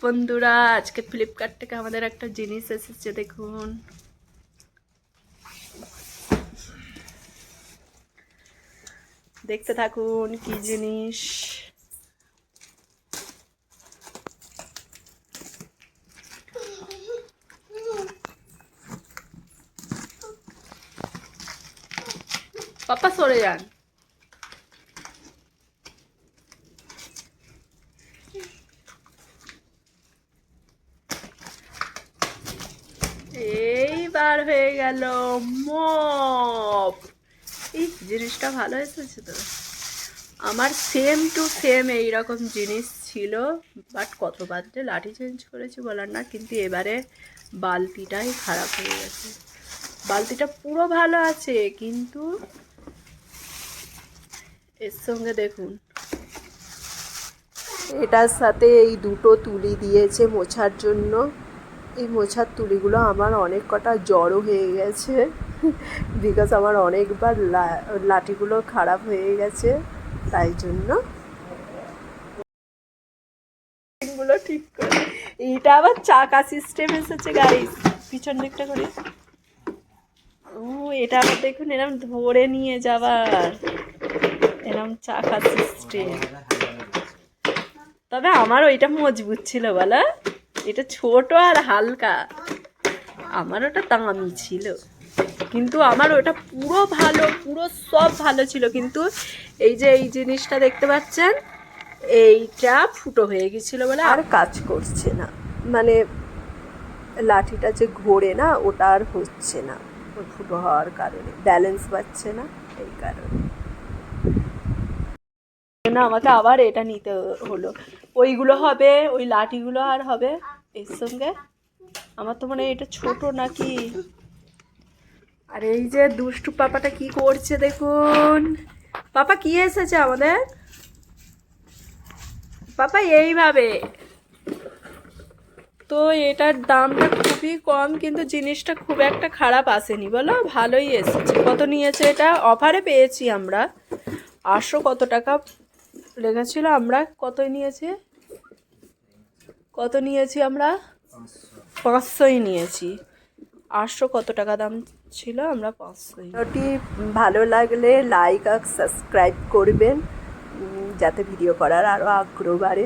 বন্ধুরা, আজকে ফ্লিপকার্ট থেকে আমাদের একটা জিনিস এসেছে, দেখুন। দেখতে থাকুন কি জিনিস। পাপা সরে যান। এইবার হয়ে গেল মপ। এই জিনিসটা ভালো এসেছে তো। আমার সেম টু সেম এইরকম জিনিস ছিল, বাট কতবার যে লাঠি চেঞ্জ করেছি বলার না। কিন্তু এবারে বালতিটাই খারাপ হয়ে গেছে। বালতিটা পুরো ভালো আছে, কিন্তু এর সঙ্গে দেখুন, এটার সাথে এই দুটো তুলি দিয়েছে মোছার জন্য। এই মোছার তুলিগুলো আমার অনেক কটা জড়ো হয়ে গেছে, বিকজ আমার অনেকবার লাঠিগুলো খারাপ হয়ে গেছে, তাই জন্য এগুলো ঠিক করে। এইটা আবার চাকা সিস্টেম এসেছে গাইস, পিছন দিকটা করে। ও, এটা আবার দেখুন, এরকম ধরে নিয়ে যাবার, এরকম চাকা সিস্টেম। তবে আমার ওইটা মজবুত ছিল বলো, এটা ছোট আর হালকা। আমার ওটা দামি ছিল, কিন্তু আমার ওটা পুরো ভালো, পুরো সব ভালো ছিল। কিন্তু এই যে এই জিনিসটা দেখতে পাচ্ছেন, এইটা ফুটো হয়ে গেছিল বলে আর কাজ করছে না। মানে লাঠিটা যে ঘোরে না, ওটা আর হচ্ছে না ওই ফুটো হওয়ার কারণে, ব্যালেন্স পাচ্ছে না, এই কারণে না আমাকে আবার এটা নিতে হলো। ওইগুলো হবে, ওই লাঠিগুলো আর হবে এর সঙ্গে। আমার তো মনে হয় এটা ছোট নাকি। আর এই যে দুষ্টু পাপাটা কি করছে দেখুন। পাপা কি এসেছে আমাদের? পাপা এইভাবে তো। এটার দামটা খুবই কম, কিন্তু জিনিসটা খুব একটা খারাপ আসেনি বলো, ভালোই এসেছে। কত নিয়েছে এটা? অফারে পেয়েছি আমরা। 800 কত টাকা লেগেছিল, আমরা কতই নিয়েছি, কত নিয়েছি আমরা? 500ই নিয়েছি। 800 কত টাকা দাম ছিল, আমরা 500ই। ভিডিওটি ভালো লাগলে লাইক আর সাবস্ক্রাইব করবেন, যাতে ভিডিও করার আরও আগ্রহ বাড়ে।